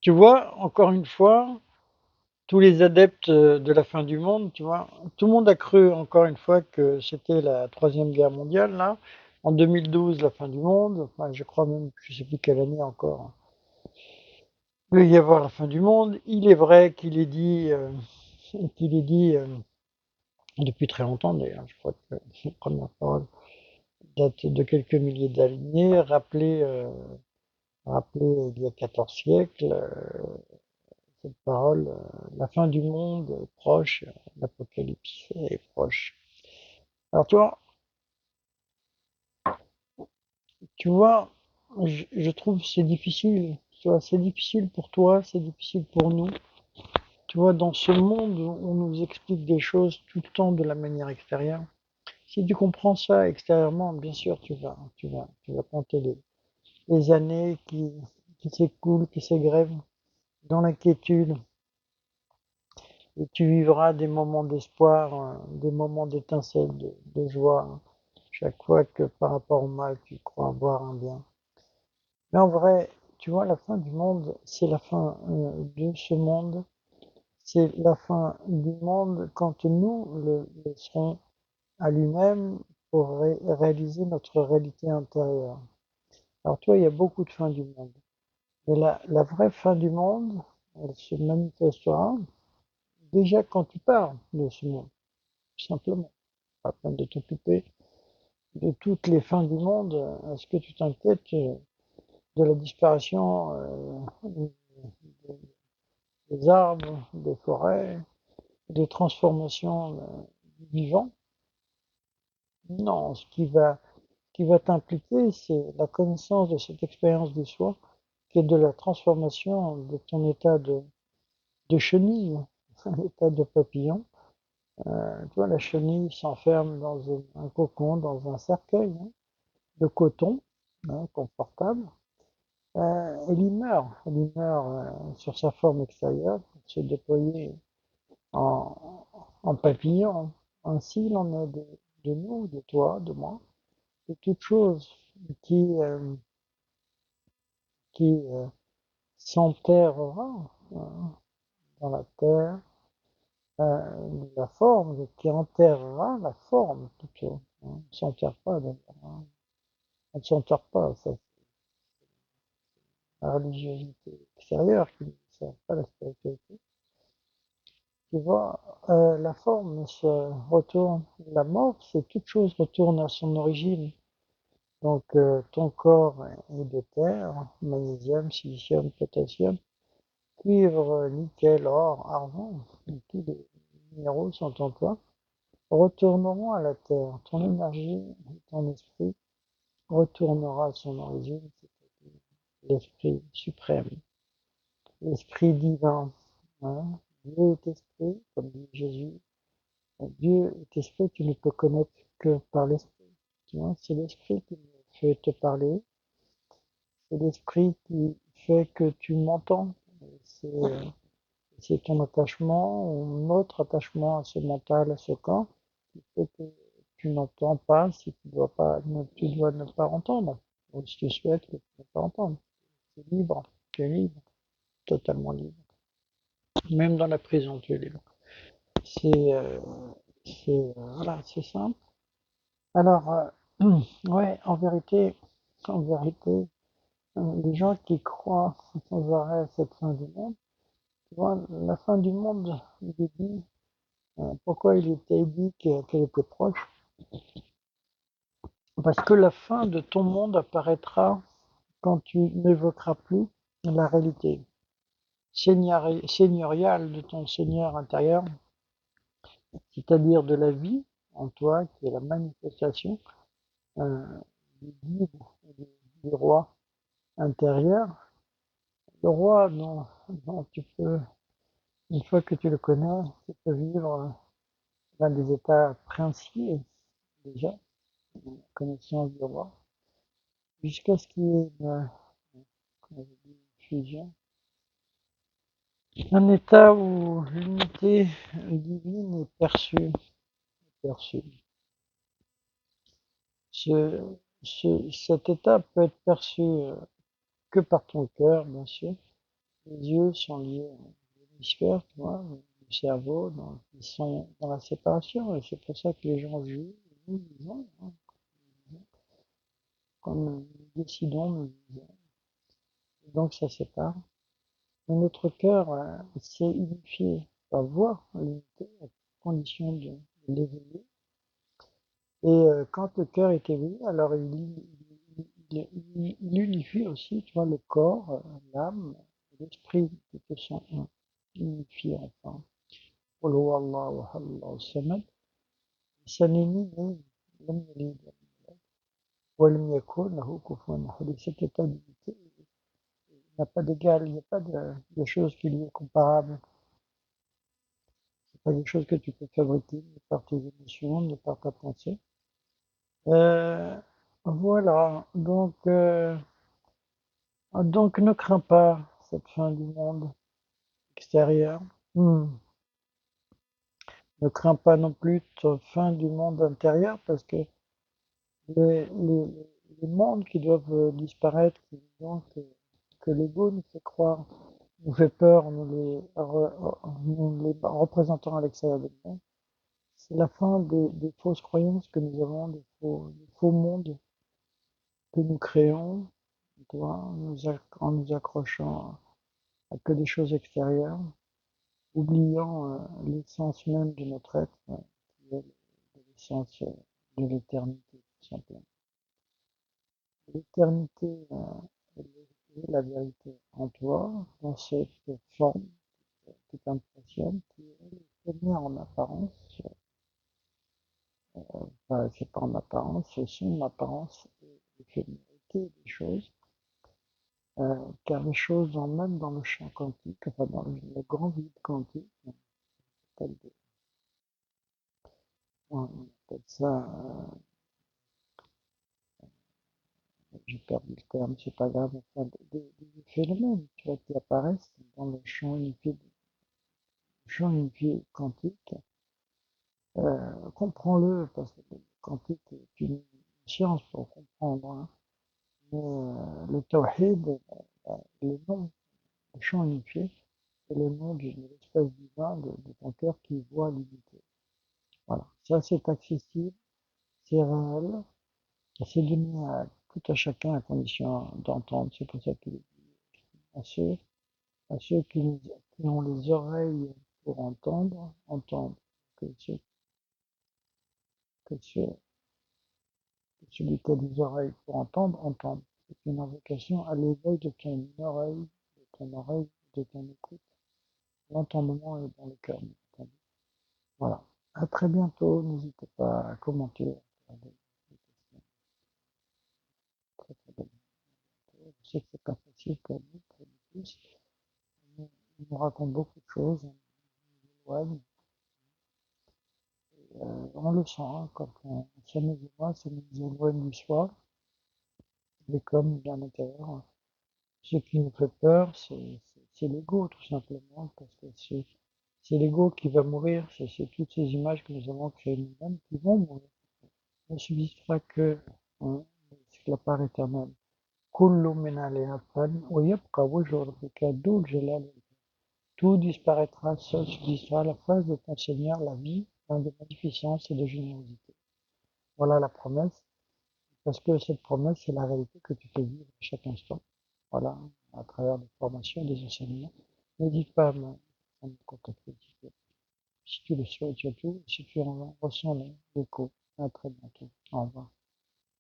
Tu vois, encore une fois, tous les adeptes, de la fin du monde, tu vois? Tout le monde a cru encore une fois que c'était la troisième guerre mondiale là. En 2012, la fin du monde, enfin je crois même, je sais plus quelle année encore, il va y avoir la fin du monde. Il est vrai qu'il est dit, depuis très longtemps d'ailleurs, je crois que les premières paroles datent de quelques milliers d'années, rappelées il y a 14 siècles, cette parole, la fin du monde est proche, l'apocalypse est proche. Alors toi, tu vois, je trouve que c'est difficile. Tu vois, c'est difficile pour toi, c'est difficile pour nous. Tu vois, dans ce monde où on nous explique des choses tout le temps de la manière extérieure. Si tu comprends ça extérieurement, bien sûr, tu vas compter les années qui s'écoulent, qui s'égrèvent dans l'inquiétude, et tu vivras des moments d'espoir, des moments d'étincelle, de joie, chaque fois que par rapport au mal, tu crois avoir un bien. Mais en vrai, tu vois, la fin du monde, c'est la fin de ce monde, c'est la fin du monde quand nous le laisserons à lui-même pour réaliser notre réalité intérieure. Alors toi, il y a beaucoup de fins du monde. Mais la vraie fin du monde, elle se manifestera déjà quand tu pars de ce monde, tout simplement. Pas la peine de t'occuper de toutes les fins du monde. Est-ce que tu t'inquiètes de la disparition des arbres, des forêts, des transformations du vivant? Non, ce qui va t'impliquer, c'est la connaissance de cette expérience du soi, qui est de la transformation de ton état de chenille, un état de papillon. Tu vois, la chenille s'enferme dans un cocon, dans un cercueil, hein, de coton, hein, confortable. Elle y meurt sur sa forme extérieure pour se déployer en, en papillon. Ainsi, il en est de nous, de toi, de moi, de toute chose qui, euh, qui s'enterrera dans la terre, la forme, qui enterrera la forme plutôt. Hein. On ne s'enterre pas d'ailleurs. Hein. On ne s'enterre pas, ça, c'est la religiosité extérieure qui ne sert pas la spiritualité. Tu vois, la forme se retourne, la mort, c'est toute chose retourne à son origine. Donc, ton corps est de terre, magnésium, silicium, potassium, cuivre, nickel, or, argent, tous les minéraux sont en toi, retourneront à la terre. Ton énergie, ton esprit retournera à son origine, c'est-à-dire l'esprit suprême, l'esprit divin. Hein. Dieu est esprit, comme dit Jésus. Dieu est esprit, tu ne peux connaître que par l'esprit. Tu vois, c'est l'esprit qui fait te parler, c'est l'esprit qui fait que tu m'entends. C'est ton attachement ou notre attachement à ce mental, à ce corps, qui fait que tu n'entends pas si tu dois ne pas entendre. Ou si tu souhaites que tu ne pas entendre. C'est libre, tu es libre, totalement libre. Même dans la prison, tu es libre. C'est, euh, voilà, c'est simple. Alors, ouais, en vérité, les gens qui croient sans arrêt à cette fin du monde, tu vois, la fin du monde, il est dit, pourquoi il était dit qu'elle était proche? Parce que la fin de ton monde apparaîtra quand tu n'évoqueras plus la réalité seigneuriale de ton Seigneur intérieur, c'est-à-dire de la vie en toi, qui est la manifestation euh, du guide, du roi intérieur. Le roi dont tu peux, une fois que tu le connais, tu peux vivre dans des états princiers déjà, la connaissance du roi, jusqu'à ce qu'il y ait comment je dis, une fusion. Un état où l'unité divine est perçue. Ce, cet état peut être perçu que par ton cœur, bien sûr, Les yeux sont liés à l'hémisphère, tu vois, du cerveau, donc ils sont dans la séparation, et c'est pour ça que les gens jugent, nous disons, hein, comme nous décidons, nous disons. Donc ça sépare. Mais notre cœur s'est unifié, va voir l'unité à condition de l'éveiller. Et quand le cœur est éveillé, alors il unifie aussi, tu vois, le corps, l'âme, l'esprit, qui te sont unifiés enfin. قل هو الله أحد الله الصمد سنني لم يلد ولم يكن له كفوا أحد. Et cet état d'unité n'a pas d'égal, il n'y a pas de chose qui lui est comparable. C'est pas quelque chose que tu peux fabriquer ni par tes émotions, ni par ta pensée. Euh, voilà, donc ne crains pas cette fin du monde extérieur. Hmm. Ne crains pas non plus cette fin du monde intérieur parce que les, les, les mondes qui doivent disparaître, donc, que l'ego nous fait croire, nous fait peur, nous les représentant à l'extérieur de nous, c'est la fin des fausses croyances que nous avons, des faux mondes que nous créons, tu vois, en nous accrochant à que des choses extérieures, oubliant l'essence même de notre être, qui est l'essence de l'éternité, tout simplement. L'éternité est la vérité en toi, dans cette forme qui t'impressionne, qui est éphémère en apparence, enfin, c'est pas en apparence, c'est son apparence et l'éphémérité des choses, car les choses, même dans le champ quantique, enfin dans le grand vide quantique, appelle on appelle ça, j'ai perdu le terme, c'est pas grave, enfin, des phénomènes, tu vois, qui apparaissent dans champ unifié quantique. Comprends-le, parce que le quantique est une science pour comprendre, hein. Mais le tawhid, le nom, le champ unifié, c'est le nom de l'espace divin de ton cœur qui voit l'unité. Voilà, ça c'est accessible, c'est réel, et c'est donné à tout à chacun à condition d'entendre. C'est pour ça qu'il est à ceux qui ont les oreilles pour entendre, entendre. Que, ceux, que, ceux, que celui qui a des oreilles pour entendre, entendre. C'est une invocation à l'éveil de ton oreille, de ton écoute. L'entendement est dans le cœur. Voilà. À très bientôt. N'hésitez pas à commenter. À des très, très bonnes. Je sais que c'est pas facile pour nous, pour nous tous. On nous raconte beaucoup de choses. On nous éloigne. On le sent, hein, quand ça nous éloigne, ça nous éloigne du soi, mais comme bien l'intérieur. Ce qui nous fait peur, c'est l'ego, tout simplement, parce que c'est l'ego qui va mourir, c'est toutes ces images que nous avons créées nous-mêmes qui vont mourir. Ne subsistera que hein, c'est la part éternelle. Kullu min alayha fan, wa yabqa wajhu rabbika dhul jalali. Tout disparaîtra, seul subsistera la face de ton Seigneur, la vie, plein de magnificence et de générosité. Voilà la promesse, parce que cette promesse, c'est la réalité que tu fais vivre à chaque instant. Voilà, à travers des formations, des enseignements. N'hésite pas à me contacter si tu le souhaites surtout, si tu en ressens l'écho. À très bientôt. Au revoir.